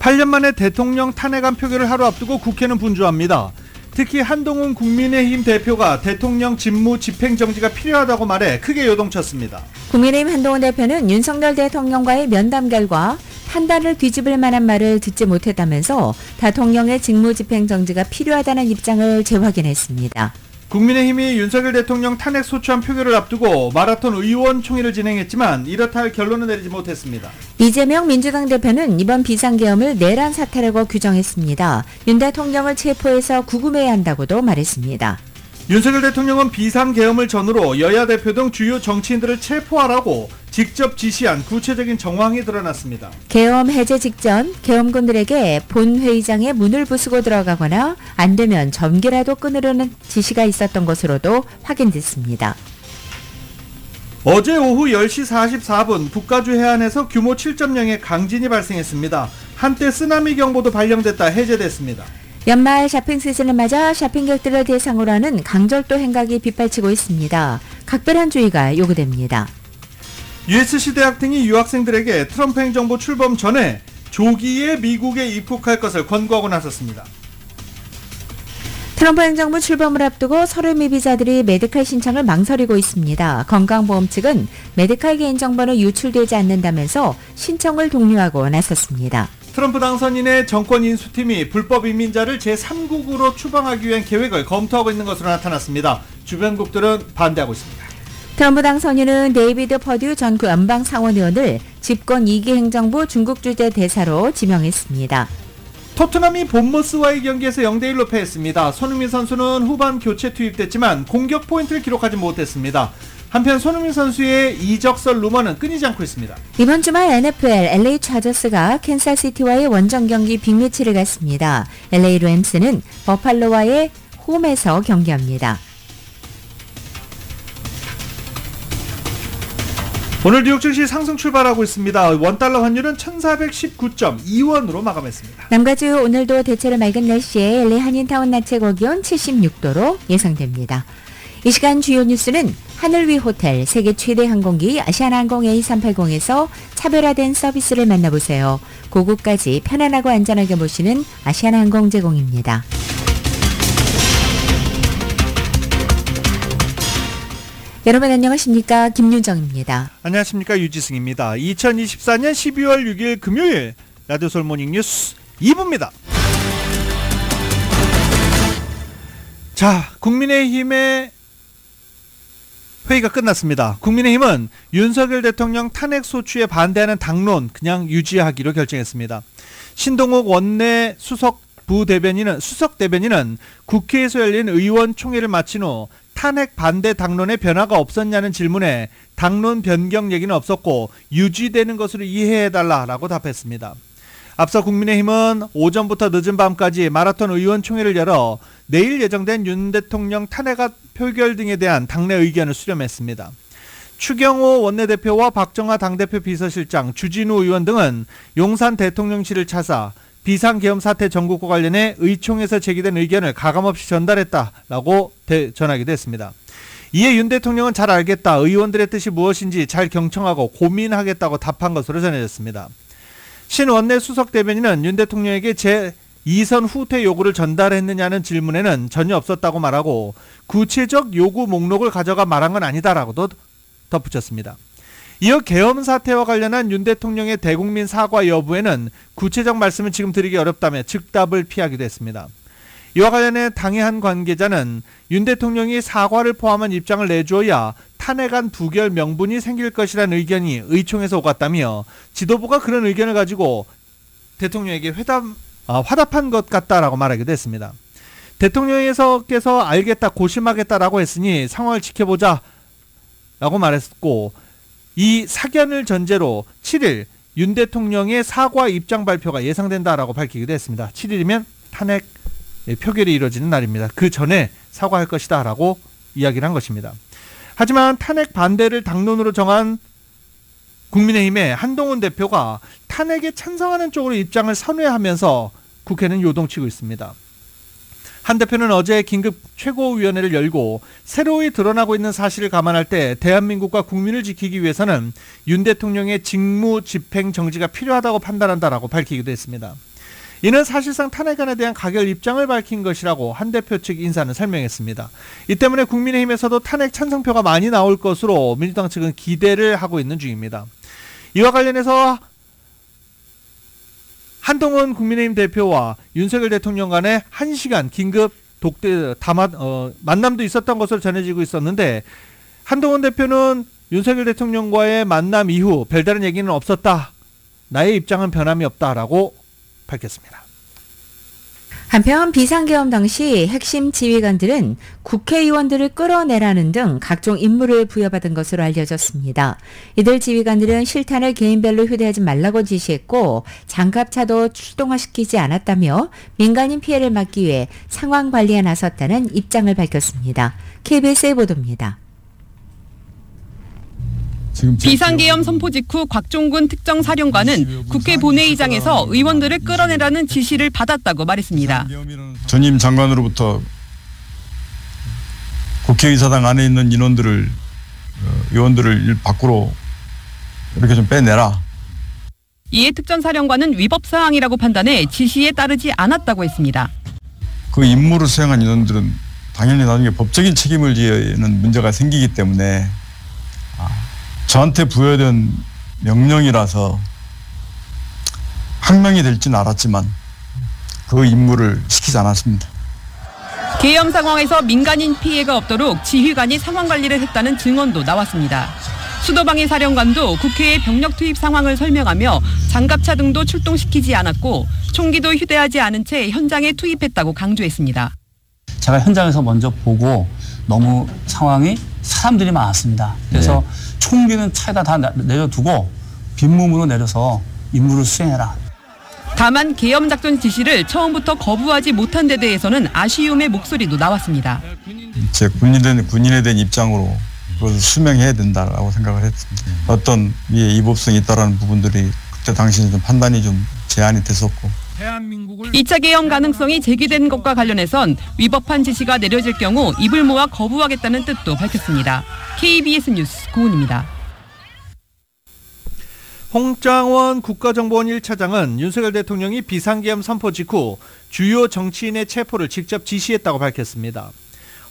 8년 만에 대통령 탄핵안 표결을 하루 앞두고 국회는 분주합니다. 특히 한동훈 국민의힘 대표가 대통령 직무 집행정지가 필요하다고 말해 크게 요동쳤습니다. 국민의힘 한동훈 대표는 윤석열 대통령과의 면담 결과 판단을 뒤집을 만한 말을 듣지 못했다면서 대통령의 직무 집행정지가 필요하다는 입장을 재확인했습니다. 국민의힘이 윤석열 대통령 탄핵 소추안 표결을 앞두고 마라톤 의원총회를 진행했지만 이렇다 할 결론을 내리지 못했습니다. 이재명 민주당 대표는 이번 비상계엄을 내란 사태라고 규정했습니다. 윤 대통령을 체포해서 구금해야 한다고도 말했습니다. 윤석열 대통령은 비상계엄을 전후로 여야 대표 등 주요 정치인들을 체포하라고 직접 지시한 구체적인 정황이 드러났습니다. 계엄 해제 직전 계엄군들에게 본회의장에 문을 부수고 들어가거나 안 되면 전기라도 끊으려는 지시가 있었던 것으로도 확인됐습니다. 어제 오후 10시 44분 북가주 해안에서 규모 7.0의 강진이 발생했습니다. 한때 쓰나미 경보도 발령됐다 해제됐습니다. 연말 쇼핑 시즌을 맞아 쇼핑객들을 대상으로 하는 강절도 행각이 빗발치고 있습니다. 각별한 주의가 요구됩니다. USC 대학 등이 유학생들에게 트럼프 행정부 출범 전에 조기에 미국에 입국할 것을 권고하고 나섰습니다. 트럼프 행정부 출범을 앞두고 서류 미비자들이 메디칼 신청을 망설이고 있습니다. 건강보험 측은 메디칼 개인정보는 유출되지 않는다면서 신청을 독려하고 나섰습니다. 트럼프 당선인의 정권 인수팀이 불법 이민자를 제3국으로 추방하기 위한 계획을 검토하고 있는 것으로 나타났습니다. 주변국들은 반대하고 있습니다. 트럼프 당선인은 데이비드 퍼듀 전 연방상원의원을 집권 2기 행정부 중국 주재 대사로 지명했습니다. 토트넘이 본머스와의 경기에서 0대1로 패했습니다. 손흥민 선수는 후반 교체 투입됐지만 공격 포인트를 기록하지 못했습니다. 한편 손흥민 선수의 이적설 루머는 끊이지 않고 있습니다. 이번 주말 NFL LA 차저스가 캔사시티와의 원정 경기 빅매치를 갖습니다. LA 램스는 버팔로와의 홈에서 경기합니다. 오늘 뉴욕 증시 상승 출발하고 있습니다. 원달러 환율은 1419.2원으로 마감했습니다. 남가주 오늘도 대체로 맑은 날씨에 LA 한인타운 낮 최고 기온 76도로 예상됩니다. 이 시간 주요 뉴스는 하늘 위 호텔, 세계 최대 항공기 아시아나항공 A380에서 차별화된 서비스를 만나보세요. 고국까지 편안하고 안전하게 모시는 아시아나항공 제공입니다. 여러분 안녕하십니까? 김윤정입니다. 안녕하십니까? 유지승입니다. 2024년 12월 6일 금요일 라디오 솔모닝 뉴스 2부입니다. 자, 국민의힘의 회의가 끝났습니다. 국민의힘은 윤석열 대통령 탄핵 소추에 반대하는 당론 그냥 유지하기로 결정했습니다. 신동욱 원내 수석 대변인은 국회에서 열린 의원총회를 마친 후 탄핵 반대 당론에 변화가 없었냐는 질문에 당론 변경 얘기는 없었고 유지되는 것으로 이해해달라고 답했습니다. 앞서 국민의힘은 오전부터 늦은 밤까지 마라톤 의원총회를 열어 내일 예정된 윤 대통령 탄핵안 표결 등에 대한 당내 의견을 수렴했습니다. 추경호 원내대표와 박정하 당대표 비서실장, 주진우 의원 등은 용산 대통령실을 찾아 비상계엄 사태 전국과 관련해 의총에서 제기된 의견을 가감없이 전달했다라고 전하기도 했습니다. 이에 윤 대통령은 잘 알겠다, 의원들의 뜻이 무엇인지 잘 경청하고 고민하겠다고 답한 것으로 전해졌습니다. 신 원내 수석 대변인은 윤 대통령에게 제2선 후퇴 요구를 전달했느냐는 질문에는 전혀 없었다고 말하고 구체적 요구 목록을 가져가 말한 건 아니다라고도 덧붙였습니다. 이어 계엄 사태와 관련한 윤 대통령의 대국민 사과 여부에는 구체적 말씀을 지금 드리기 어렵다며 즉답을 피하기도 했습니다. 이와 관련해 당의 한 관계자는 윤 대통령이 사과를 포함한 입장을 내주어야 탄핵안 부결 명분이 생길 것이라는 의견이 의총에서 오갔다며 지도부가 그런 의견을 가지고 대통령에게 화답한 것 같다라고 말하기도 했습니다. 대통령께서 알겠다, 고심하겠다라고 했으니 상황을 지켜보자 라고 말했고, 이 사견을 전제로 7일 윤 대통령의 사과 입장 발표가 예상된다라고 밝히기도 했습니다. 7일이면 탄핵 표결이 이루어지는 날입니다. 그 전에 사과할 것이다 라고 이야기를 한 것입니다. 하지만 탄핵 반대를 당론으로 정한 국민의힘의 한동훈 대표가 탄핵에 찬성하는 쪽으로 입장을 선회하면서 국회는 요동치고 있습니다. 한 대표는 어제 긴급 최고위원회를 열고 새로이 드러나고 있는 사실을 감안할 때 대한민국과 국민을 지키기 위해서는 윤 대통령의 직무 집행 정지가 필요하다고 판단한다라고 밝히기도 했습니다. 이는 사실상 탄핵안에 대한 가결 입장을 밝힌 것이라고 한 대표 측 인사는 설명했습니다. 이 때문에 국민의힘에서도 탄핵 찬성표가 많이 나올 것으로 민주당 측은 기대를 하고 있는 중입니다. 이와 관련해서 한동훈 국민의힘 대표와 윤석열 대통령 간에 1시간 긴급 만남도 있었던 것으로 전해지고 있었는데, 한동훈 대표는 윤석열 대통령과의 만남 이후 별다른 얘기는 없었다, 나의 입장은 변함이 없다라고 밝혔습니다. 한편 비상계엄 당시 핵심 지휘관들은 국회의원들을 끌어내라는 등 각종 임무를 부여받은 것으로 알려졌습니다. 이들 지휘관들은 실탄을 개인별로 휴대하지 말라고 지시했고 장갑차도 출동화시키지 않았다며 민간인 피해를 막기 위해 상황 관리에 나섰다는 입장을 밝혔습니다. KBS의 보도입니다. 비상계엄 선포 직후 곽종군 특정사령관은 국회 본회의장에서 의원들을 끌어내라는 지시를 받았다고 말했습니다. 전임 장관으로부터 국회의사당 안에 있는 의원들을 밖으로 이렇게 좀 빼내라. 이에 특전사령관은 위법사항이라고 판단해 지시에 따르지 않았다고 했습니다. 그 임무를 수행한 인원들은 당연히 나중에 법적인 책임을 지는 문제가 생기기 때문에 저한테 부여된 명령이라서 항명이 될지는 알았지만 그 임무를 시키지 않았습니다. 계엄 상황에서 민간인 피해가 없도록 지휘관이 상황 관리를 했다는 증언도 나왔습니다. 수도방위 사령관도 국회의 병력 투입 상황을 설명하며 장갑차 등도 출동시키지 않았고 총기도 휴대하지 않은 채 현장에 투입했다고 강조했습니다. 제가 현장에서 먼저 보고 너무 상황이 사람들이 많았습니다. 그래서 총기는 차에다 다 내려두고 빈몸으로 내려서 임무를 수행해라. 다만 계엄 작전 지시를 처음부터 거부하지 못한 데 대해서는 아쉬움의 목소리도 나왔습니다. 제 군인에 대한 입장으로 그것을 수명해야 된다라고 생각을 했습니다. 어떤 위법성이 있다라는 부분들이 그때 당시에 좀 판단이 좀 제한이 됐었고. 2차 계엄 가능성이 제기된 것과 관련해선 위법한 지시가 내려질 경우 입을 모아 거부하겠다는 뜻도 밝혔습니다. KBS 뉴스 고은입니다. 홍장원 국가정보원 1차장은 윤석열 대통령이 비상계엄 선포 직후 주요 정치인의 체포를 직접 지시했다고 밝혔습니다.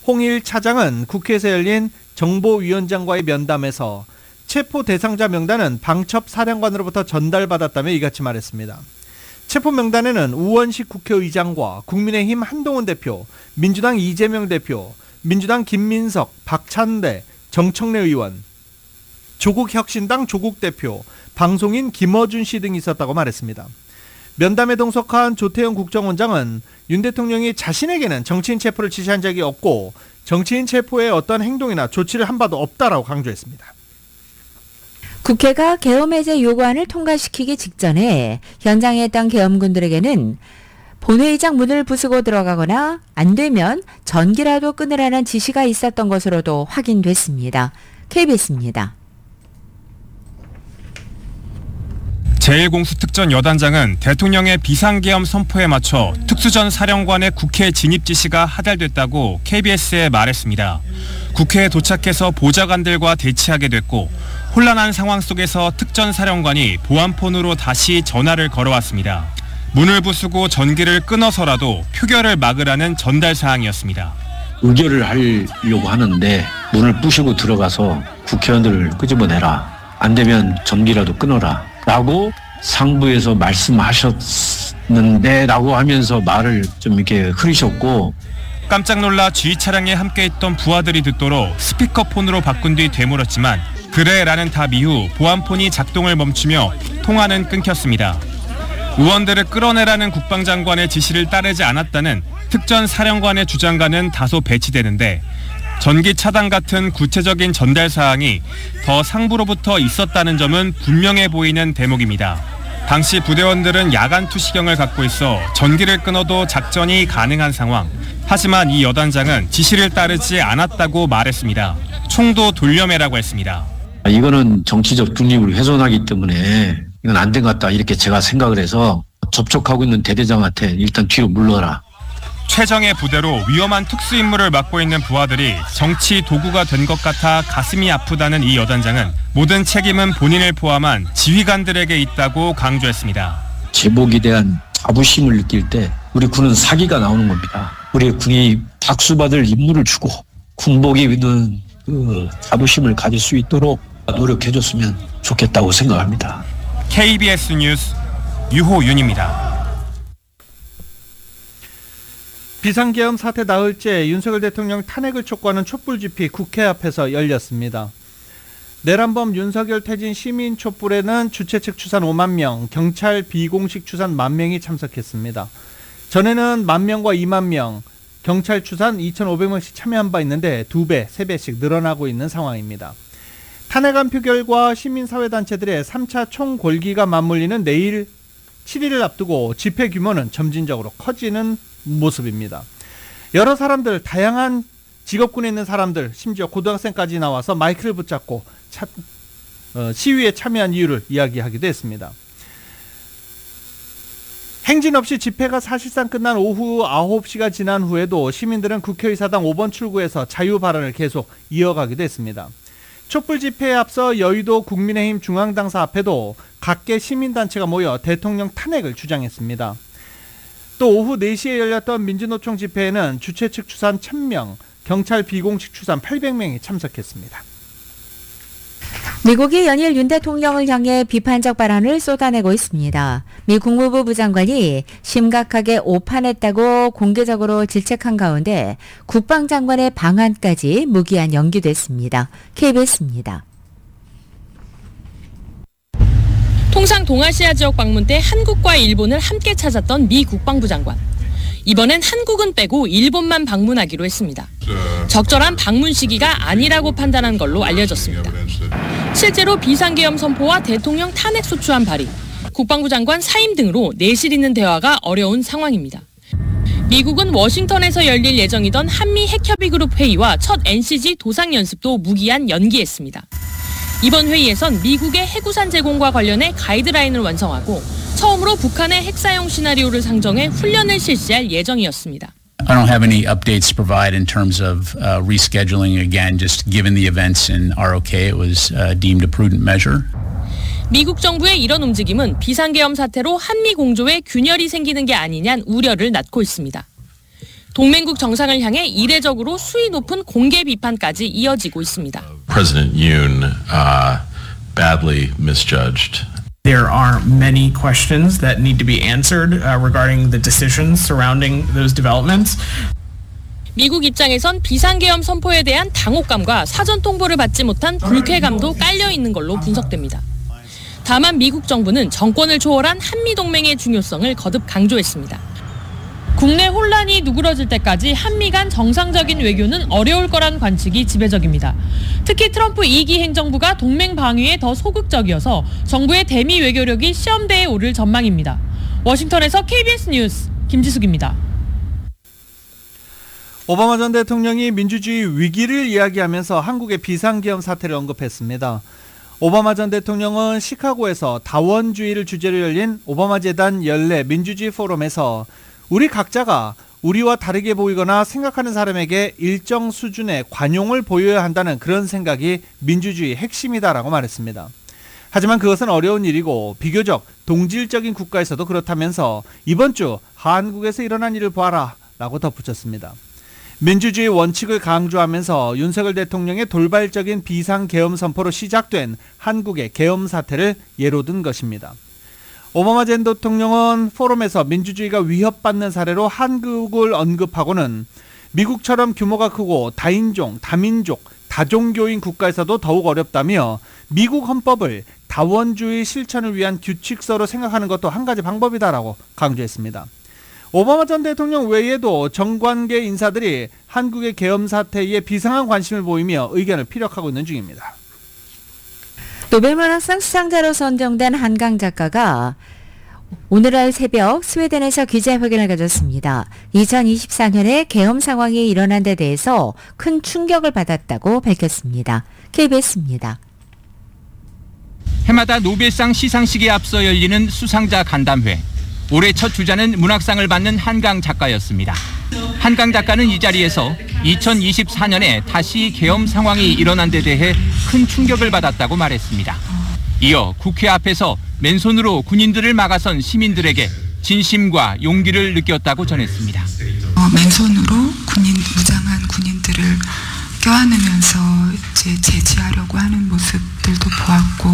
홍 1차장은 국회에서 열린 정보위원장과의 면담에서 체포 대상자 명단은 방첩 사령관으로부터 전달받았다며 이같이 말했습니다. 체포 명단에는 우원식 국회의장과 국민의힘 한동훈 대표, 민주당 이재명 대표, 민주당 김민석, 박찬대, 정청래 의원, 조국혁신당 조국 대표, 방송인 김어준 씨 등이 있었다고 말했습니다. 면담에 동석한 조태영 국정원장은 윤 대통령이 자신에게는 정치인 체포를 지시한 적이 없고 정치인 체포에 어떤 행동이나 조치를 한 바도 없다라고 강조했습니다. 국회가 계엄 해제 요구안을 통과시키기 직전에 현장에 있던 계엄군들에게는 본회의장 문을 부수고 들어가거나 안 되면 전기라도 끊으라는 지시가 있었던 것으로도 확인됐습니다. KBS입니다. 제1공수특전 여단장은 대통령의 비상계엄 선포에 맞춰 특수전 사령관의 국회 진입 지시가 하달됐다고 KBS에 말했습니다. 국회에 도착해서 보좌관들과 대치하게 됐고 혼란한 상황 속에서 특전 사령관이 보안폰으로 다시 전화를 걸어왔습니다. 문을 부수고 전기를 끊어서라도 표결을 막으라는 전달 사항이었습니다. 의결을 하려고 하는데 문을 부시고 들어가서 국회의원들을 끄집어내라. 안 되면 전기라도 끊어라. 라고 상부에서 말씀하셨는데 라고 하면서 말을 좀 이렇게 흐리셨고, 깜짝 놀라 주위 차량에 함께 있던 부하들이 듣도록 스피커폰으로 바꾼 뒤 되물었지만 그래 라는 답 이후 보안폰이 작동을 멈추며 통화는 끊겼습니다. 의원들을 끌어내라는 국방장관의 지시를 따르지 않았다는 특전 사령관의 주장과는 다소 배치되는데 전기 차단 같은 구체적인 전달 사항이 더 상부로부터 있었다는 점은 분명해 보이는 대목입니다. 당시 부대원들은 야간 투시경을 갖고 있어 전기를 끊어도 작전이 가능한 상황. 하지만 이 여단장은 지시를 따르지 않았다고 말했습니다. 총도 돌려매라고 했습니다. 이거는 정치적 중립을 훼손하기 때문에 이건 안 된 것 같다 이렇게 제가 생각을 해서 접촉하고 있는 대대장한테 일단 뒤로 물러라. 최정예 부대로 위험한 특수임무를 맡고 있는 부하들이 정치 도구가 된 것 같아 가슴이 아프다는 이 여단장은 모든 책임은 본인을 포함한 지휘관들에게 있다고 강조했습니다. 제복에 대한 자부심을 느낄 때 우리 군은 사기가 나오는 겁니다. 우리 군이 박수받을 임무를 주고 군복이 있는 그 자부심을 가질 수 있도록 노력해줬으면 좋겠다고 생각합니다. KBS 뉴스 유호윤입니다. 비상계엄 사태 나흘째 윤석열 대통령 탄핵을 촉구하는 촛불 집회 국회 앞에서 열렸습니다. 내란범 윤석열 퇴진 시민 촛불에는 주최 측 추산 5만 명, 경찰 비공식 추산 1만 명이 참석했습니다. 전에는 1만 명과 2만 명, 경찰 추산 2,500명씩 참여한 바 있는데 2배, 3배씩 늘어나고 있는 상황입니다. 탄핵 안 표결과 시민사회단체들의 3차 총궐기가 맞물리는 내일 7일을 앞두고 집회 규모는 점진적으로 커지는 모습입니다. 여러 사람들, 다양한 직업군에 있는 사람들, 심지어 고등학생까지 나와서 마이크를 붙잡고 시위에 참여한 이유를 이야기하기도 했습니다. 행진 없이 집회가 사실상 끝난 오후 9시가 지난 후에도 시민들은 국회의사당 5번 출구에서 자유 발언을 계속 이어가기도 했습니다. 촛불 집회에 앞서 여의도 국민의힘 중앙당사 앞에도 각계 시민단체가 모여 대통령 탄핵을 주장했습니다. 또 오후 4시에 열렸던 민주노총 집회에는 주최 측 추산 1,000명, 경찰 비공식 추산 800명이 참석했습니다. 미국이 연일 윤 대통령을 향해 비판적 발언을 쏟아내고 있습니다. 미 국무부 장관이 심각하게 오판했다고 공개적으로 질책한 가운데 국방장관의 방한까지 무기한 연기됐습니다. KBS입니다. 통상 동아시아 지역 방문 때 한국과 일본을 함께 찾았던 미 국방부 장관. 이번엔 한국은 빼고 일본만 방문하기로 했습니다. 적절한 방문 시기가 아니라고 판단한 걸로 알려졌습니다. 실제로 비상계엄 선포와 대통령 탄핵 소추안 발의, 국방부 장관 사임 등으로 내실 있는 대화가 어려운 상황입니다. 미국은 워싱턴에서 열릴 예정이던 한미 핵협의그룹 회의와 첫 NCG 도상 연습도 무기한 연기했습니다. 이번 회의에선 미국의 해구산 제공과 관련해 가이드라인을 완성하고 처음으로 북한의 핵사용 시나리오를 상정해 훈련을 실시할 예정이었습니다. I don't have any updates to provide in terms of rescheduling. Again, just given the events in ROK, it was deemed a prudent measure. 미국 정부의 이런 움직임은 비상계엄 사태로 한미 공조에 균열이 생기는 게 아니냐는 우려를 낳고 있습니다. 동맹국 정상을 향해 이례적으로 수위 높은 공개 비판까지 이어지고 있습니다. President Yoon badly misjudged. There are many questions that need to be answered regarding the decisions surrounding those developments. 미국 입장에선 비상계엄 선포에 대한 당혹감과 사전 통보를 받지 못한 불쾌감도 깔려 있는 걸로 분석됩니다. 다만 미국 정부는 정권을 초월한 한미동맹의 중요성을 거듭 강조했습니다. 국내 혼란이 누그러질 때까지 한미 간 정상적인 외교는 어려울 거란 관측이 지배적입니다. 특히 트럼프 2기 행정부가 동맹 방위에 더 소극적이어서 정부의 대미 외교력이 시험대에 오를 전망입니다. 워싱턴에서 KBS 뉴스 김지숙입니다. 오바마 전 대통령이 민주주의 위기를 이야기하면서 한국의 비상계엄 사태를 언급했습니다. 오바마 전 대통령은 시카고에서 다원주의를 주제로 열린 오바마 재단 연례 민주주의 포럼에서 우리 각자가 우리와 다르게 보이거나 생각하는 사람에게 일정 수준의 관용을 보여야 한다는 그런 생각이 민주주의의 핵심이다라고 말했습니다. 하지만 그것은 어려운 일이고 비교적 동질적인 국가에서도 그렇다면서 이번 주 한국에서 일어난 일을 봐라 라고 덧붙였습니다. 민주주의 원칙을 강조하면서 윤석열 대통령의 돌발적인 비상계엄 선포로 시작된 한국의 계엄 사태를 예로 든 것입니다. 오바마 전 대통령은 포럼에서 민주주의가 위협받는 사례로 한국을 언급하고는 미국처럼 규모가 크고 다인종, 다민족, 다종교인 국가에서도 더욱 어렵다며 미국 헌법을 다원주의 실천을 위한 규칙서로 생각하는 것도 한 가지 방법이다라고 강조했습니다. 오바마 전 대통령 외에도 정관계 인사들이 한국의 계엄 사태에 비상한 관심을 보이며 의견을 피력하고 있는 중입니다. 노벨문학상 수상자로 선정된 한강 작가가 오늘 새벽 스웨덴에서 기자회견을 가졌습니다. 2024년에 계엄 상황이 일어난 데 대해서 큰 충격을 받았다고 밝혔습니다. KBS입니다. 해마다 노벨상 시상식에 앞서 열리는 수상자 간담회. 올해 첫 주자는 문학상을 받는 한강 작가였습니다. 한강 작가는 이 자리에서 2024년에 다시 계엄 상황이 일어난 데 대해 큰 충격을 받았다고 말했습니다. 이어 국회 앞에서 맨손으로 군인들을 막아선 시민들에게 진심과 용기를 느꼈다고 전했습니다. 맨손으로 무장한 군인들을 껴안으면서 이제 제지하려고 하는 모습들도 보았고,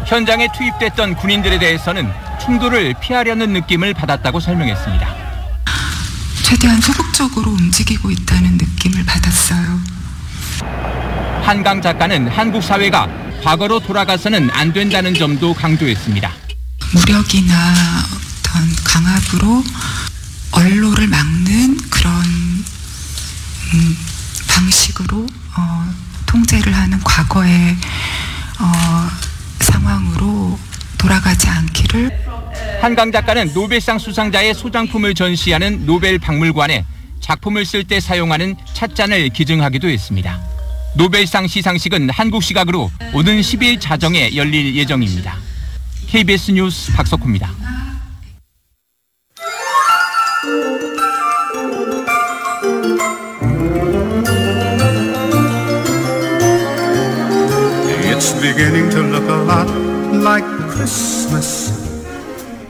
현장에 투입됐던 군인들에 대해서는 충돌을 피하려는 느낌을 받았다고 설명했습니다. 최대한 소극적으로 움직이고 있다는 느낌을 받았어요. 한강 작가는 한국 사회가 과거로 돌아가서는 안 된다는 점도 강조했습니다. 무력이나 어떤 강압으로 언로를 막는 그런 방식으로 통제를 하는 과거의 상황으로 돌아가지 않기를. 한강 작가는 노벨상 수상자의 소장품을 전시하는 노벨 박물관에 작품을 쓸 때 사용하는 찻잔을 기증하기도 했습니다. 노벨상 시상식은 한국 시각으로 오는 10일 자정에 열릴 예정입니다. KBS 뉴스 박석호입니다. It's beginning to look a lot like Christmas.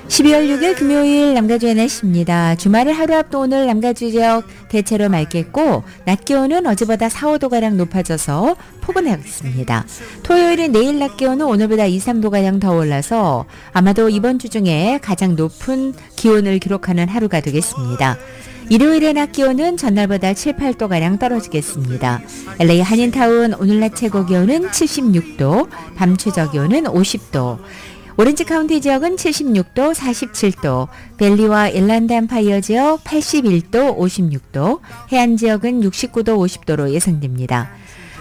12월 6일 금요일 남가주의 날씨입니다. 주말을 하루 앞둔 오늘 남가주 지역 대체로 맑겠고 낮 기온은 어제보다 4, 5도가량 높아져서 포근하겠습니다. 토요일은 내일 낮 기온은 오늘보다 2, 3도가량 더 올라서 아마도 이번 주 중에 가장 높은 기온을 기록하는 하루가 되겠습니다. 일요일의 낮 기온은 전날보다 7, 8도가량 떨어지겠습니다. LA 한인타운 오늘 낮 최고 기온은 76도, 밤 최저 기온은 50도, 오렌지 카운티 지역은 76도, 47도, 벨리와 일랜드 엠파이어 지역 81도, 56도, 해안 지역은 69도, 50도로 예상됩니다.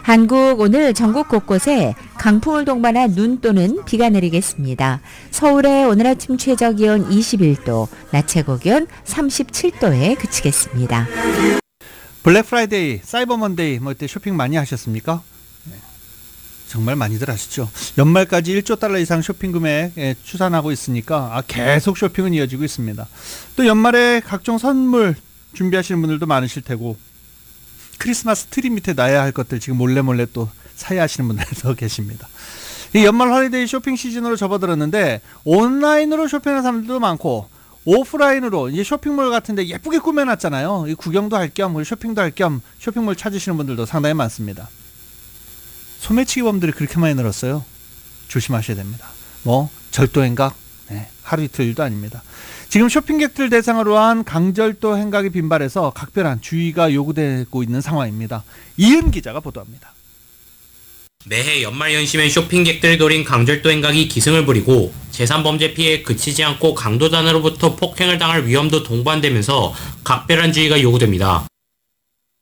한국 오늘 전국 곳곳에 강풍을 동반한 눈 또는 비가 내리겠습니다. 서울의 오늘 아침 최저 기온 21도, 낮 최고 기온 37도에 그치겠습니다. 블랙 프라이데이, 사이버 먼데이 이때 쇼핑 많이 하셨습니까? 정말 많이들 하시죠. 연말까지 1조 달러 이상 쇼핑 금액 추산하고 있으니까 계속 쇼핑은 이어지고 있습니다. 또 연말에 각종 선물 준비하시는 분들도 많으실 테고 크리스마스 트리 밑에 놔야 할 것들 지금 몰래 또 사야 하시는 분들도 계십니다. 이 연말 홀리데이 쇼핑 시즌으로 접어들었는데 온라인으로 쇼핑하는 사람들도 많고 오프라인으로 이제 쇼핑몰 같은데 예쁘게 꾸며놨잖아요. 이 구경도 할 겸 쇼핑도 할 겸 쇼핑몰 찾으시는 분들도 상당히 많습니다. 소매치기범들이 그렇게 많이 늘었어요. 조심하셔야 됩니다. 절도 행각 하루 이틀 일도 아닙니다. 지금 쇼핑객들 대상으로 한 강절도 행각이 빈발해서 각별한 주의가 요구되고 있는 상황입니다. 이은 기자가 보도합니다. 매해 연말 연심엔 쇼핑객들을 노린 강절도 행각이 기승을 부리고 재산범죄 피해에 그치지 않고 강도단으로부터 폭행을 당할 위험도 동반되면서 각별한 주의가 요구됩니다.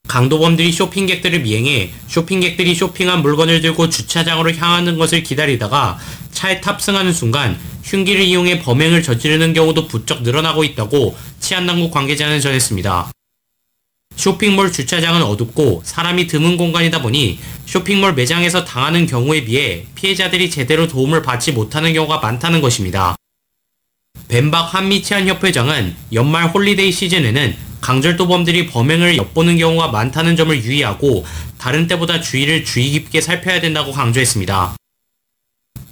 강도범들이 쇼핑객들을 미행해 쇼핑객들이 쇼핑한 물건을 들고 주차장으로 향하는 것을 기다리다가 차에 탑승하는 순간 흉기를 이용해 범행을 저지르는 경우도 부쩍 늘어나고 있다고 치안당국 관계자는 전했습니다. 쇼핑몰 주차장은 어둡고 사람이 드문 공간이다 보니 쇼핑몰 매장에서 당하는 경우에 비해 피해자들이 제대로 도움을 받지 못하는 경우가 많다는 것입니다. 벤박 한미치안협회장은 연말 홀리데이 시즌에는 강절도범들이 범행을 엿보는 경우가 많다는 점을 유의하고 다른 때보다 주의 깊게 살펴야 된다고 강조했습니다.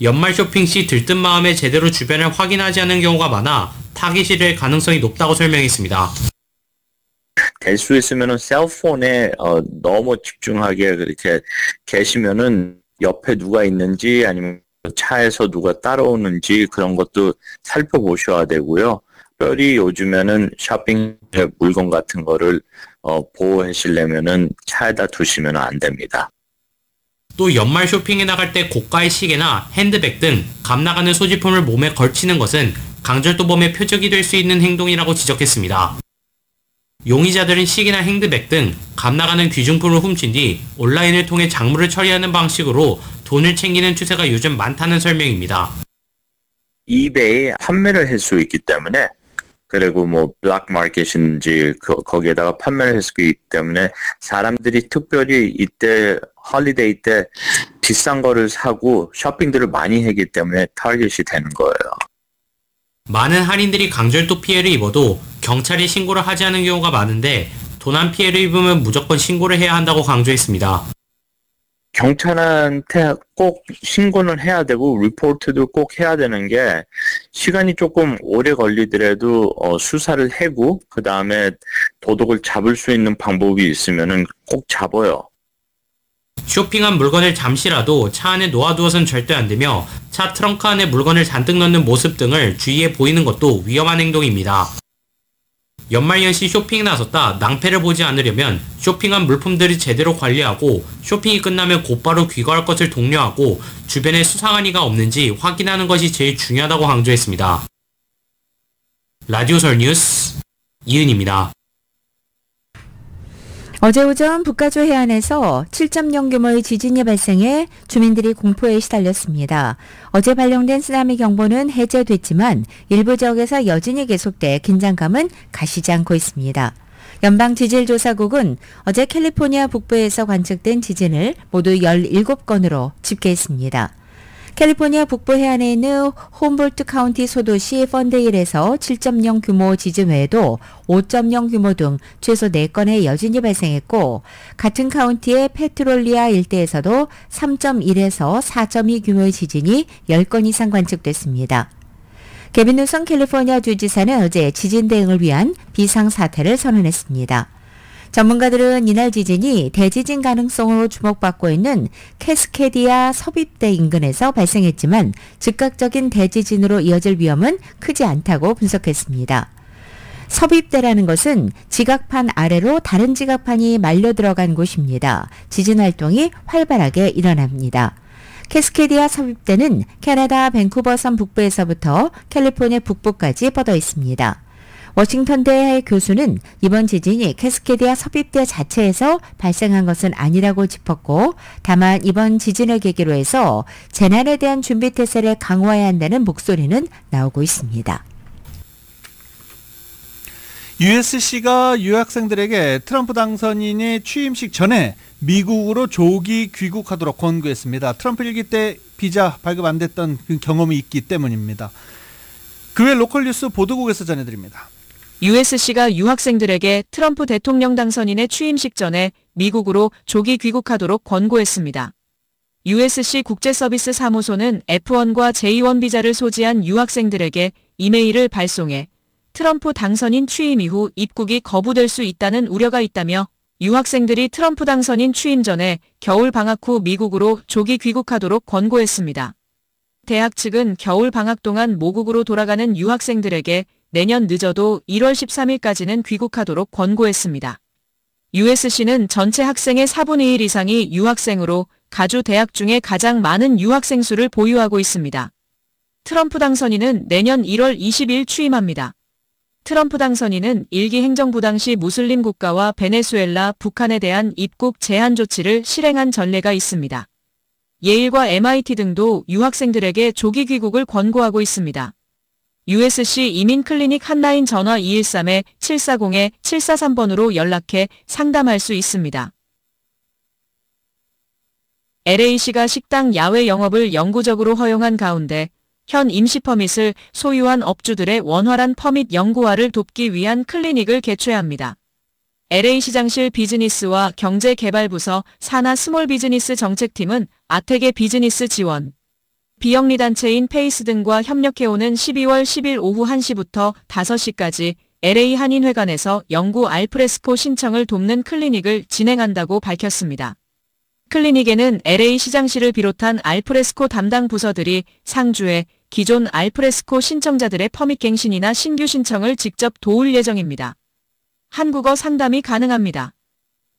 연말 쇼핑 시 들뜬 마음에 제대로 주변을 확인하지 않은 경우가 많아 타깃이 될 가능성이 높다고 설명했습니다. 될 수 있으면은 셀폰에 너무 집중하게 그렇게 계시면은 옆에 누가 있는지 아니면 차에서 누가 따라오는지 그런 것도 살펴보셔야 되고요. 특별히 요즘에는 쇼핑 물건 같은 거를 보호하시려면은 차에다 두시면 안 됩니다. 또 연말 쇼핑에 나갈 때 고가의 시계나 핸드백 등 값나가는 소지품을 몸에 걸치는 것은 강절도범의 표적이 될 수 있는 행동이라고 지적했습니다. 용의자들은 시계나 핸드백 등 값나가는 귀중품을 훔친 뒤 온라인을 통해 장물을 처리하는 방식으로 돈을 챙기는 추세가 요즘 많다는 설명입니다. 이베이에 판매를 할 수 있기 때문에 그리고 블랙마켓인지 거기에다가 판매를 할 수 있기 때문에 사람들이 특별히 이때 홀리데이 때 비싼 거를 사고 쇼핑들을 많이 하기 때문에 타겟이 되는 거예요. 많은 할인들이 강절도 피해를 입어도 경찰에 신고를 하지 않은 경우가 많은데 도난 피해를 입으면 무조건 신고를 해야 한다고 강조했습니다. 경찰한테 꼭 신고는 해야 되고 리포트도 꼭 해야 되는 게 시간이 조금 오래 걸리더라도 수사를 하고 그 다음에 도둑을 잡을 수 있는 방법이 있으면은 꼭 잡아요. 쇼핑한 물건을 잠시라도 차 안에 놓아두어선 절대 안 되며 차 트렁크 안에 물건을 잔뜩 넣는 모습 등을 주의해 보이는 것도 위험한 행동입니다. 연말연시 쇼핑에 나섰다 낭패를 보지 않으려면 쇼핑한 물품들을 제대로 관리하고 쇼핑이 끝나면 곧바로 귀가할 것을 독려하고 주변에 수상한 이가 없는지 확인하는 것이 제일 중요하다고 강조했습니다. 라디오설 뉴스 이은입니다. 어제 오전 북가주 해안에서 7.0 규모의 지진이 발생해 주민들이 공포에 시달렸습니다. 어제 발령된 쓰나미 경보는 해제됐지만 일부 지역에서 여진이 계속돼 긴장감은 가시지 않고 있습니다. 연방지질조사국은 어제 캘리포니아 북부에서 관측된 지진을 모두 17건으로 집계했습니다. 캘리포니아 북부 해안에 있는 홈볼트 카운티 소도시 펀데일에서 7.0 규모 지진 외에도 5.0 규모 등 최소 4건의 여진이 발생했고 같은 카운티의 페트롤리아 일대에서도 3.1에서 4.2 규모의 지진이 10건 이상 관측됐습니다. 게빈 뉴섬 캘리포니아 주지사는 어제 지진 대응을 위한 비상사태를 선언했습니다. 전문가들은 이날 지진이 대지진 가능성으로 주목받고 있는 캐스케디아 섭입대 인근에서 발생했지만 즉각적인 대지진으로 이어질 위험은 크지 않다고 분석했습니다. 섭입대라는 것은 지각판 아래로 다른 지각판이 말려 들어간 곳입니다. 지진 활동이 활발하게 일어납니다. 캐스케디아 섭입대는 캐나다 밴쿠버 섬 북부에서부터 캘리포니아 북부까지 뻗어 있습니다. 워싱턴대 교수는 이번 지진이 캐스케디아 섭입대 자체에서 발생한 것은 아니라고 짚었고 다만 이번 지진을 계기로 해서 재난에 대한 준비 태세를 강화해야 한다는 목소리는 나오고 있습니다. USC가 유학생들에게 트럼프 당선인의 취임식 전에 미국으로 조기 귀국하도록 권고했습니다. 트럼프 일기 때 비자 발급 안 됐던 그 경험이 있기 때문입니다. 그 외 로컬 뉴스 보도국에서 전해드립니다. USC가 유학생들에게 트럼프 대통령 당선인의 취임식 전에 미국으로 조기 귀국하도록 권고했습니다. USC 국제서비스 사무소는 F1과 J1 비자를 소지한 유학생들에게 이메일을 발송해 트럼프 당선인 취임 이후 입국이 거부될 수 있다는 우려가 있다며 유학생들이 트럼프 당선인 취임 전에 겨울 방학 후 미국으로 조기 귀국하도록 권고했습니다. 대학 측은 겨울 방학 동안 모국으로 돌아가는 유학생들에게 내년 늦어도 1월 13일까지는 귀국하도록 권고했습니다. USC는 전체 학생의 4분의 1 이상이 유학생으로 가주 대학 중에 가장 많은 유학생 수를 보유하고 있습니다. 트럼프 당선인은 내년 1월 20일 취임합니다. 트럼프 당선인은 일기 행정부 당시 무슬림 국가와 베네수엘라, 북한에 대한 입국 제한 조치를 실행한 전례가 있습니다. 예일과 MIT 등도 유학생들에게 조기 귀국을 권고하고 있습니다. USC 이민 클리닉 핫라인 전화 213-740-743번으로 연락해 상담할 수 있습니다. LA시가 식당 야외 영업을 영구적으로 허용한 가운데 현 임시 퍼밋을 소유한 업주들의 원활한 퍼밋 영구화를 돕기 위한 클리닉을 개최합니다. LA시장실 비즈니스와 경제개발부서 산하 스몰 비즈니스 정책팀은 아태계 비즈니스 지원, 비영리단체인 페이스 등과 협력해오는 12월 10일 오후 1시부터 5시까지 LA 한인회관에서 영구 알프레스코 신청을 돕는 클리닉을 진행한다고 밝혔습니다. 클리닉에는 LA 시장실을 비롯한 알프레스코 담당 부서들이 상주에 기존 알프레스코 신청자들의 퍼밋 갱신이나 신규 신청을 직접 도울 예정입니다. 한국어 상담이 가능합니다.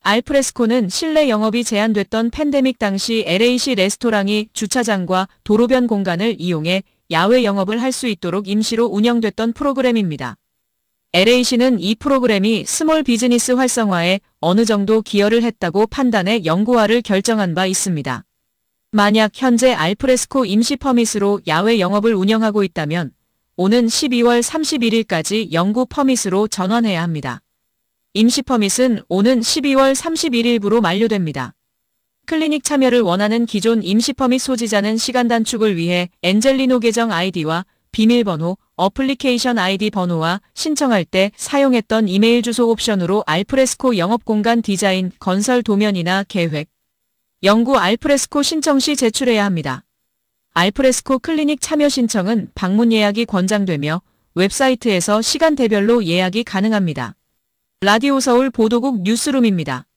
알프레스코는 실내 영업이 제한됐던 팬데믹 당시 LA시 레스토랑이 주차장과 도로변 공간을 이용해 야외 영업을 할 수 있도록 임시로 운영됐던 프로그램입니다. LA시는 이 프로그램이 스몰 비즈니스 활성화에 어느 정도 기여를 했다고 판단해 영구화를 결정한 바 있습니다. 만약 현재 알프레스코 임시 퍼밋으로 야외 영업을 운영하고 있다면 오는 12월 31일까지 영구 퍼밋으로 전환해야 합니다. 임시 퍼밋은 오는 12월 31일부로 만료됩니다. 클리닉 참여를 원하는 기존 임시 퍼밋 소지자는 시간 단축을 위해 엔젤리노 계정 아이디와 비밀번호, 어플리케이션 아이디 번호와 신청할 때 사용했던 이메일 주소 옵션으로 알프레스코 영업공간 디자인, 건설 도면이나 계획, 영구 알프레스코 신청 시 제출해야 합니다. 알프레스코 클리닉 참여 신청은 방문 예약이 권장되며 웹사이트에서 시간대별로 예약이 가능합니다. 라디오 서울 보도국 뉴스룸입니다.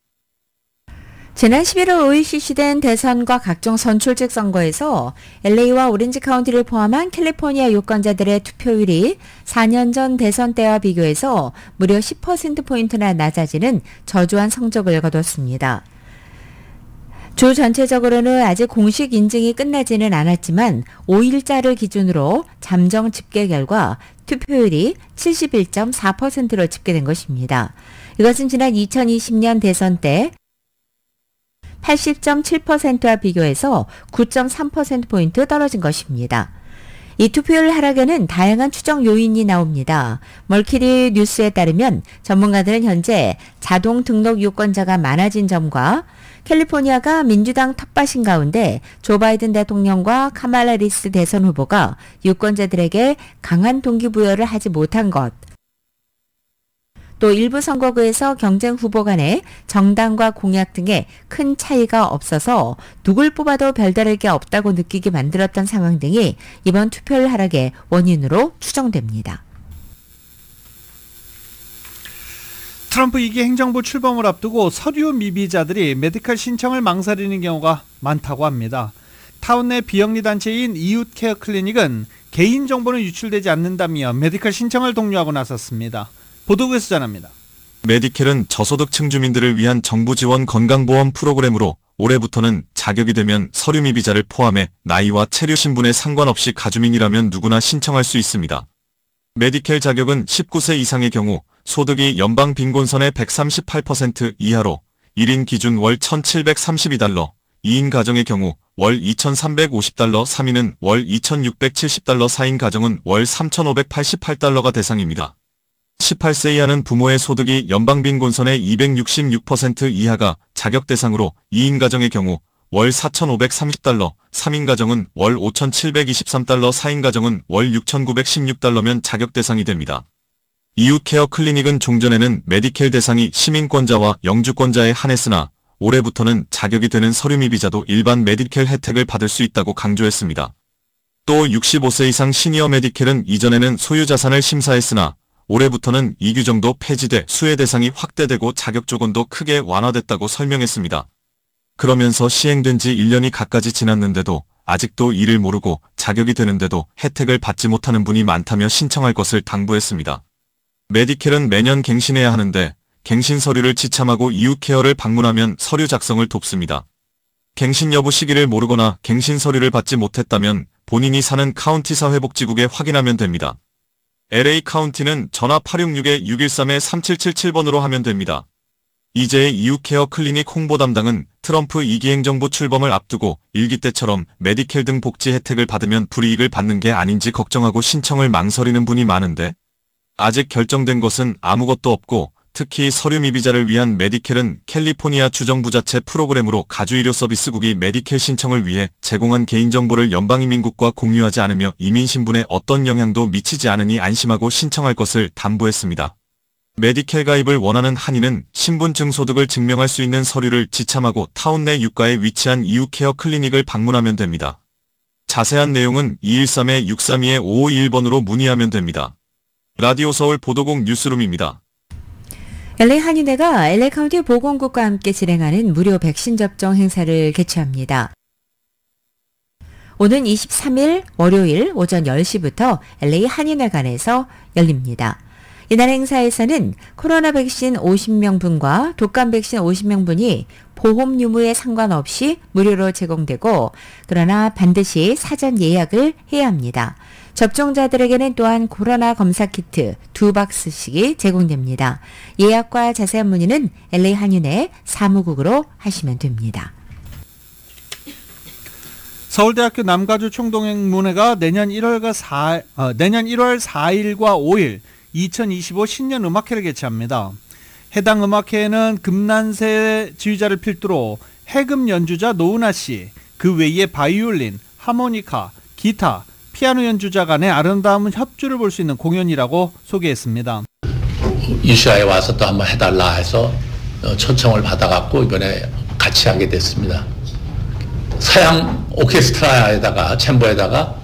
지난 11월 5일 실시된 대선과 각종 선출직 선거에서 LA와 오렌지 카운티를 포함한 캘리포니아 유권자들의 투표율이 4년 전 대선 때와 비교해서 무려 10%포인트나 낮아지는 저조한 성적을 거뒀습니다. 주 전체적으로는 아직 공식 인증이 끝나지는 않았지만 5일자를 기준으로 잠정 집계 결과 투표율이 71.4%로 집계된 것입니다. 이것은 지난 2020년 대선 때 80.7%와 비교해서 9.3%포인트 떨어진 것입니다. 이 투표율 하락에는 다양한 추정 요인이 나옵니다. 멀키리 뉴스에 따르면 전문가들은 현재 자동 등록 유권자가 많아진 점과 캘리포니아가 민주당 텃밭인 가운데 조 바이든 대통령과 카말라 해리스 대선 후보가 유권자들에게 강한 동기부여를 하지 못한 것, 또 일부 선거구에서 경쟁 후보 간의 정당과 공약 등에 큰 차이가 없어서 누굴 뽑아도 별다를 게 없다고 느끼게 만들었던 상황 등이 이번 투표율 하락의 원인으로 추정됩니다. 트럼프 2기 행정부 출범을 앞두고 서류 미비자들이 메디컬 신청을 망설이는 경우가 많다고 합니다. 타운 내 비영리 단체인 이웃케어 클리닉은 개인정보는 유출되지 않는다며 메디컬 신청을 독려하고 나섰습니다. 보도국에서 전합니다. 메디켈은 저소득층 주민들을 위한 정부 지원 건강보험 프로그램으로 올해부터는 자격이 되면 서류 미비자를 포함해 나이와 체류 신분에 상관없이 가주민이라면 누구나 신청할 수 있습니다. 메디켈 자격은 19세 이상의 경우 소득이 연방 빈곤선의 138% 이하로 1인 기준 월 $1,732, 2인 가정의 경우 월 $2,350, 3인은 월 $2,670, 4인 가정은 월 $3,588가 대상입니다. 18세 이하는 부모의 소득이 연방 빈곤선의 266% 이하가 자격 대상으로 2인 가정의 경우 월 $4,530, 3인 가정은 월 $5,723, 4인 가정은 월 $6,916면 자격 대상이 됩니다. 이웃케어 클리닉은 종전에는 메디켈 대상이 시민권자와 영주권자에 한했으나 올해부터는 자격이 되는 서류 미비자도 일반 메디켈 혜택을 받을 수 있다고 강조했습니다. 또 65세 이상 시니어 메디켈은 이전에는 소유자산을 심사했으나 올해부터는 이 규정도 폐지돼 수혜 대상이 확대되고 자격 조건도 크게 완화됐다고 설명했습니다. 그러면서 시행된 지 1년이 가까이 지났는데도 아직도 이를 모르고 자격이 되는데도 혜택을 받지 못하는 분이 많다며 신청할 것을 당부했습니다. 메디켈은 매년 갱신해야 하는데 갱신 서류를 지참하고 이웃케어를 방문하면 서류 작성을 돕습니다. 갱신 여부 시기를 모르거나 갱신 서류를 받지 못했다면 본인이 사는 카운티 사회복지국에 확인하면 됩니다. LA 카운티는 전화 866-613-3777번으로 하면 됩니다. 이제의 이웃케어 클리닉 홍보 담당은 트럼프 2기 행정부 출범을 앞두고 1기 때처럼 메디켈 등 복지 혜택을 받으면 불이익을 받는 게 아닌지 걱정하고 신청을 망설이는 분이 많은데 아직 결정된 것은 아무것도 없고 특히 서류 미비자를 위한 메디켈은 캘리포니아 주정부자체 프로그램으로 가주의료 서비스국이 메디켈 신청을 위해 제공한 개인정보를 연방이민국과 공유하지 않으며 이민신분에 어떤 영향도 미치지 않으니 안심하고 신청할 것을 당부했습니다. 메디켈 가입을 원하는 한인은 신분증 소득을 증명할 수 있는 서류를 지참하고 타운 내 유가에 위치한 이웃케어 클리닉을 방문하면 됩니다. 자세한 내용은 213-632-5521번으로 문의하면 됩니다. 라디오 서울 보도국 뉴스룸입니다. LA 한인회가 LA 카운티 보건국과 함께 진행하는 무료 백신 접종 행사를 개최합니다. 오는 23일 월요일 오전 10시부터 LA 한인회관에서 열립니다. 이날 행사에서는 코로나 백신 50명분과 독감 백신 50명분이 보험 유무에 상관없이 무료로 제공되고 그러나 반드시 사전 예약을 해야 합니다. 접종자들에게는 또한 코로나 검사 키트 2박스씩이 제공됩니다. 예약과 자세한 문의는 LA 한인회 사무국으로 하시면 됩니다. 서울대학교 남가주 총동행문회가 내년 1월 4일과 5일 2025 신년 음악회를 개최합니다. 해당 음악회에는 금난세 지휘자를 필두로 해금 연주자 노은하 씨, 그 외에 바이올린, 하모니카, 기타, 피아노 연주자 간의 아름다운 협주를 볼 수 있는 공연이라고 소개했습니다. 이슈아에 와서 또 한번 해달라 해서 초청을 받아갖고 이번에 같이 하게 됐습니다. 서양 오케스트라에다가 챔버에다가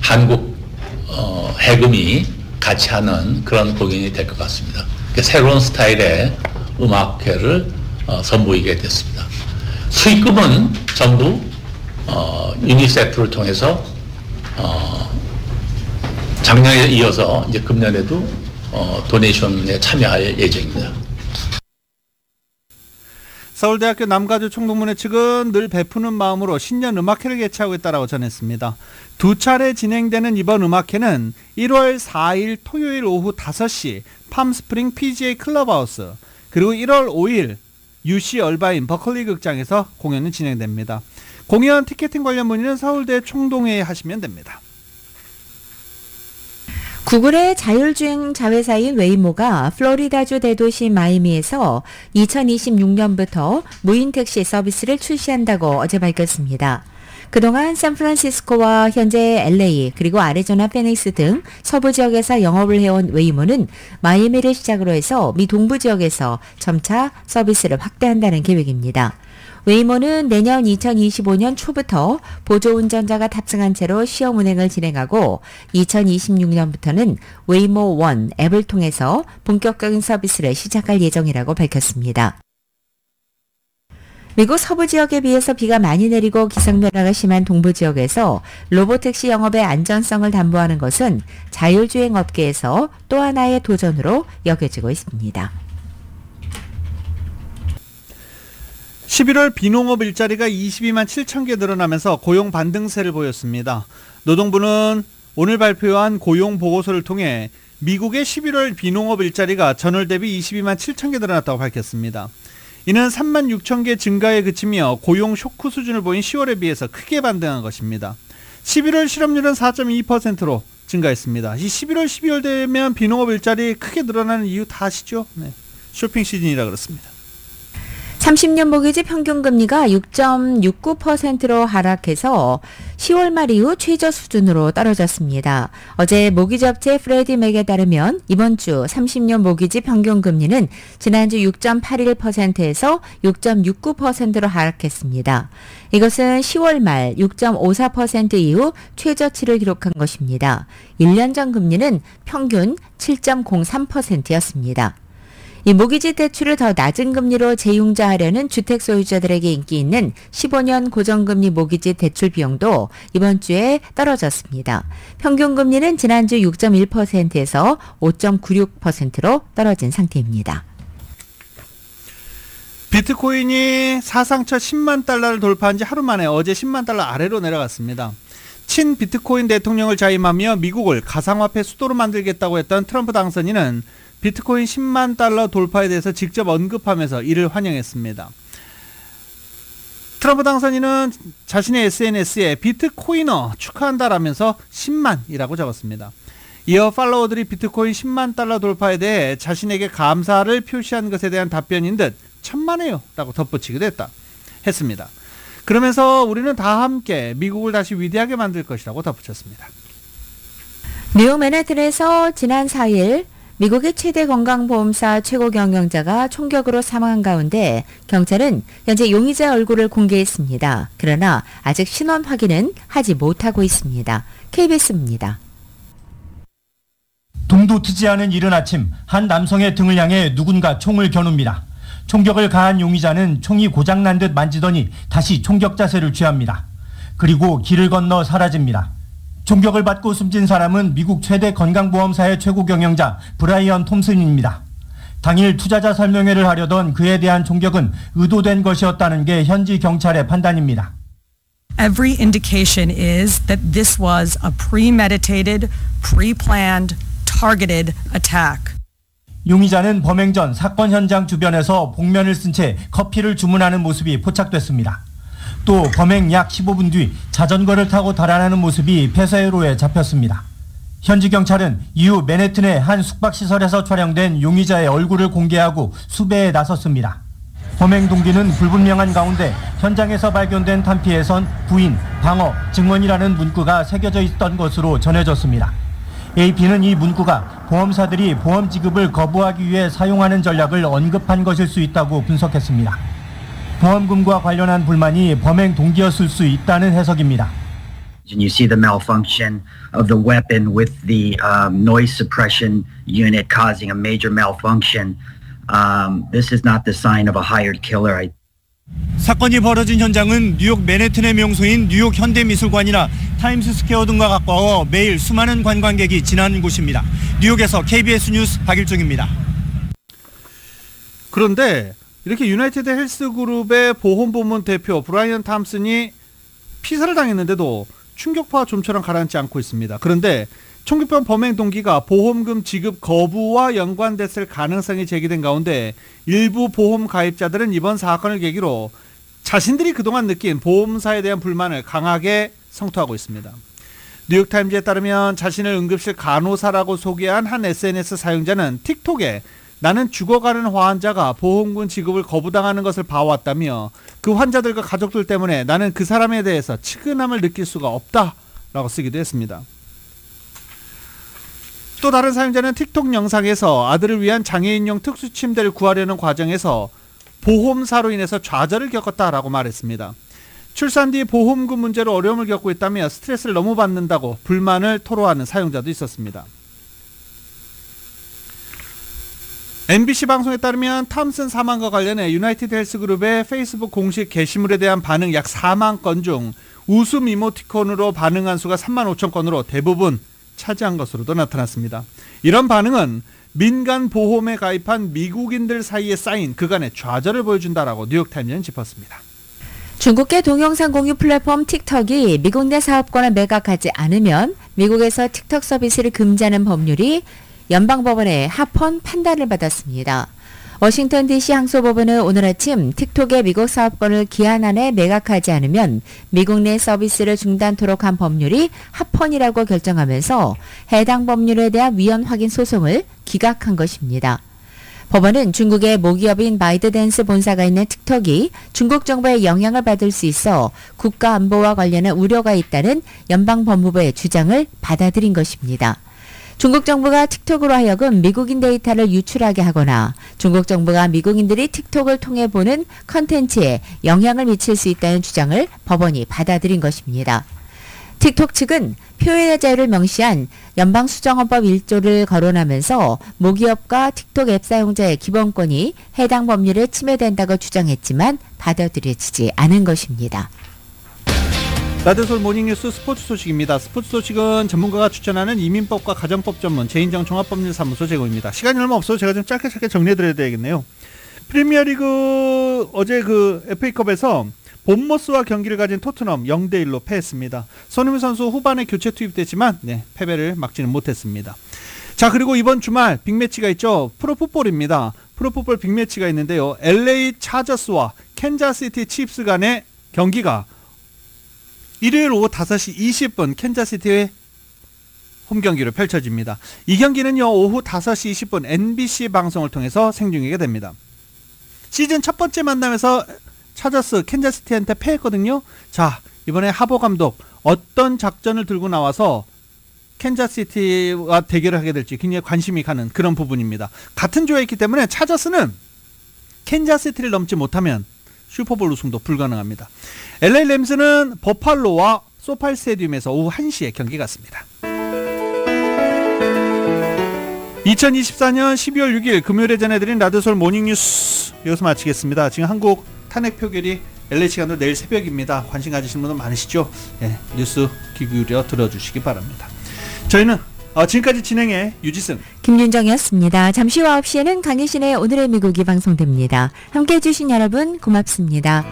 한국 해금이 같이 하는 그런 공연이 될 것 같습니다. 새로운 스타일의 음악회를 선보이게 됐습니다. 수익금은 전부 유니세프를 통해서 작년에 이어서 이제 금년에도 도네이션에 참여할 예정입니다. 서울대학교 남가주 총동문회 측은 늘 베푸는 마음으로 신년 음악회를 개최하고 있다고 전했습니다. 두 차례 진행되는 이번 음악회는 1월 4일 토요일 오후 5시 팜스프링 PGA 클럽하우스, 그리고 1월 5일 UC 얼바인 버클리 극장에서 공연이 진행됩니다. 공연 티켓팅 관련 문의는 서울대 총동회에 하시면 됩니다. 구글의 자율주행 자회사인 웨이모가 플로리다주 대도시 마이애미에서 2026년부터 무인 택시 서비스를 출시한다고 어제 밝혔습니다. 그동안 샌프란시스코와 현재 LA 그리고 아리조나 피닉스 등 서부 지역에서 영업을 해온 웨이모는 마이애미를 시작으로 해서 미 동부 지역에서 점차 서비스를 확대한다는 계획입니다. 웨이모는 내년 2025년 초부터 보조운전자가 탑승한 채로 시험 운행을 진행하고 2026년부터는 웨이모 원 앱을 통해서 본격적인 서비스를 시작할 예정이라고 밝혔습니다. 미국 서부 지역에 비해서 비가 많이 내리고 기상변화가 심한 동부 지역에서 로보택시 영업의 안전성을 담보하는 것은 자율주행 업계에서 또 하나의 도전으로 여겨지고 있습니다. 11월 비농업 일자리가 22만 7천 개 늘어나면서 고용 반등세를 보였습니다. 노동부는 오늘 발표한 고용 보고서를 통해 미국의 11월 비농업 일자리가 전월 대비 22만 7천 개 늘어났다고 밝혔습니다. 이는 3만 6천 개 증가에 그치며 고용 쇼크 수준을 보인 10월에 비해서 크게 반등한 것입니다. 11월 실업률은 4.2%로 증가했습니다. 이 11월, 12월 되면 비농업 일자리 크게 늘어나는 이유 다 아시죠? 네. 쇼핑 시즌이라 그렇습니다. 30년 모기지 평균금리가 6.69%로 하락해서 10월 말 이후 최저 수준으로 떨어졌습니다. 어제 모기지업체 프레디 맥에 따르면 이번 주 30년 모기지 평균금리는 지난주 6.81%에서 6.69%로 하락했습니다. 이것은 10월 말 6.54% 이후 최저치를 기록한 것입니다. 1년 전 금리는 평균 7.03%였습니다. 이 모기지 대출을 더 낮은 금리로 재융자하려는 주택 소유자들에게 인기 있는 15년 고정금리 모기지 대출 비용도 이번 주에 떨어졌습니다. 평균 금리는 지난주 6.1%에서 5.96%로 떨어진 상태입니다. 비트코인이 사상 첫 10만 달러를 돌파한 지 하루 만에 어제 10만 달러 아래로 내려갔습니다. 친 비트코인 대통령을 자임하며 미국을 가상화폐 수도로 만들겠다고 했던 트럼프 당선인은 비트코인 10만 달러 돌파에 대해서 직접 언급하면서 이를 환영했습니다. 트럼프 당선인은 자신의 SNS에 비트코이너 축하한다라면서 10만이라고 적었습니다. 이어 팔로워들이 비트코인 10만 달러 돌파에 대해 자신에게 감사를 표시한 것에 대한 답변인 듯 천만에요 라고 덧붙이기도 했습니다. 그러면서 우리는 다 함께 미국을 다시 위대하게 만들 것이라고 덧붙였습니다. 뉴욕 맨해튼에서 지난 4일 미국의 최대 건강보험사 최고 경영자가 총격으로 사망한 가운데 경찰은 현재 용의자 얼굴을 공개했습니다. 그러나 아직 신원 확인은 하지 못하고 있습니다. KBS입니다. 동도 트지 않은 이른 아침 한 남성의 등을 향해 누군가 총을 겨눕니다. 총격을 가한 용의자는 총이 고장난 듯 만지더니 다시 총격 자세를 취합니다. 그리고 길을 건너 사라집니다. 총격을 받고 숨진 사람은 미국 최대 건강보험사의 최고 경영자 브라이언 톰슨입니다. 당일 투자자 설명회를 하려던 그에 대한 총격은 의도된 것이었다는 게 현지 경찰의 판단입니다. Every indication is that this was a premeditated, pre-planned, targeted attack. 용의자는 범행 전 사건 현장 주변에서 복면을 쓴 채 커피를 주문하는 모습이 포착됐습니다. 또 범행 약 15분 뒤 자전거를 타고 달아나는 모습이 폐쇄로에 잡혔습니다. 현지 경찰은 이후 맨해튼의 한 숙박시설에서 촬영된 용의자의 얼굴을 공개하고 수배에 나섰습니다. 범행 동기는 불분명한 가운데 현장에서 발견된 탄피에선 부인, 방어, 증언이라는 문구가 새겨져 있던 것으로 전해졌습니다. AP는 이 문구가 보험사들이 보험 지급을 거부하기 위해 사용하는 전략을 언급한 것일 수 있다고 분석했습니다. 보험금과 관련한 불만이 범행 동기였을 수 있다는 해석입니다. And you see the malfunction of the weapon with the noise suppression unit causing a major malfunction. This is not the sign of a hired killer. 사건이 벌어진 현장은 뉴욕 맨해튼의 명소인 뉴욕 현대미술관이나 타임스스퀘어 등과 가까워 매일 수많은 관광객이 지나는 곳입니다. 뉴욕에서 KBS 뉴스 박일중입니다. 그런데 이렇게 유나이티드 헬스그룹의 보험부문 대표 브라이언 탐슨이 피살을 당했는데도 충격파와 좀처럼 가라앉지 않고 있습니다. 그런데 총기병 범행 동기가 보험금 지급 거부와 연관됐을 가능성이 제기된 가운데 일부 보험 가입자들은 이번 사건을 계기로 자신들이 그동안 느낀 보험사에 대한 불만을 강하게 성토하고 있습니다. 뉴욕타임즈에 따르면 자신을 응급실 간호사라고 소개한 한 SNS 사용자는 틱톡에 나는 죽어가는 환자가 보험금 지급을 거부당하는 것을 봐왔다며 그 환자들과 가족들 때문에 나는 그 사람에 대해서 측은함을 느낄 수가 없다라고 쓰기도 했습니다. 또 다른 사용자는 틱톡 영상에서 아들을 위한 장애인용 특수 침대를 구하려는 과정에서 보험사로 인해서 좌절을 겪었다라고 말했습니다. 출산 뒤 보험금 문제로 어려움을 겪고 있다며 스트레스를 너무 받는다고 불만을 토로하는 사용자도 있었습니다. MBC 방송에 따르면 탐슨 사망과 관련해 유나이티드 헬스그룹의 페이스북 공식 게시물에 대한 반응 약 4만 건 중 웃음 이모티콘으로 반응한 수가 3만 5천 건으로 대부분 차지한 것으로도 나타났습니다. 이런 반응은 민간 보험에 가입한 미국인들 사이에 쌓인 그간의 좌절을 보여준다라고 뉴욕타임즈는 짚었습니다. 중국계 동영상 공유 플랫폼 틱톡이 미국 내 사업권을 매각하지 않으면 미국에서 틱톡 서비스를 금지하는 법률이 연방법원의 합헌 판단을 받았습니다. 워싱턴 DC 항소법원은 오늘 아침 틱톡의 미국 사업권을 기한 안에 매각하지 않으면 미국 내 서비스를 중단토록 한 법률이 합헌이라고 결정하면서 해당 법률에 대한 위헌 확인 소송을 기각한 것입니다. 법원은 중국의 모기업인 바이드댄스 본사가 있는 틱톡이 중국 정부의 영향을 받을 수 있어 국가 안보와 관련한 우려가 있다는 연방법무부의 주장을 받아들인 것입니다. 중국 정부가 틱톡으로 하여금 미국인 데이터를 유출하게 하거나 중국 정부가 미국인들이 틱톡을 통해 보는 컨텐츠에 영향을 미칠 수 있다는 주장을 법원이 받아들인 것입니다. 틱톡 측은 표현의 자유를 명시한 연방수정헌법 1조를 거론하면서 모기업과 틱톡 앱 사용자의 기본권이 해당 법률에 침해된다고 주장했지만 받아들여지지 않은 것입니다. 라디오솔 모닝뉴스 스포츠 소식입니다. 스포츠 소식은 전문가가 추천하는 이민법과 가정법 전문 제인정 종합법률사무소 제공입니다. 시간이 얼마 없어서 제가 좀 짧게 정리해드려야 되겠네요. 프리미어리그 어제 그 FA컵에서 본머스와 경기를 가진 토트넘 0대1로 패했습니다. 손흥민 선수 후반에 교체 투입됐지만 패배를 막지는 못했습니다. 자, 그리고 이번 주말 빅매치가 있죠. 프로풋볼입니다. 프로풋볼 빅매치가 있는데요. LA 차저스와 캔자스시티 칩스 간의 경기가 일요일 오후 5시 20분 캔자스시티의 홈경기로 펼쳐집니다. 이 경기는요 오후 5시 20분 NBC 방송을 통해서 생중계가 됩니다. 시즌 첫 번째 만남에서 차저스 캔자스시티한테 패했거든요. 자, 이번에 하버 감독 어떤 작전을 들고 나와서 캔자스시티와 대결을 하게 될지 굉장히 관심이 가는 그런 부분입니다. 같은 조에 있기 때문에 차저스는 캔자스시티를 넘지 못하면 슈퍼볼 우승도 불가능합니다. LA 램스는 버팔로와 소파이 스테디움에서 오후 1시에 경기 같습니다. 2024년 12월 6일 금요일에 전해드린 라디오솔 모닝뉴스 여기서 마치겠습니다. 지금 한국 탄핵 표결이 LA 시간으로 내일 새벽입니다. 관심 가지신 분은 많으시죠? 뉴스 귀 기울여 들어주시기 바랍니다. 저희는 지금까지 진행해 유지승 김윤정이었습니다. 잠시 후 9시에는 강희신의 오늘의 미국이 방송됩니다. 함께해 주신 여러분 고맙습니다.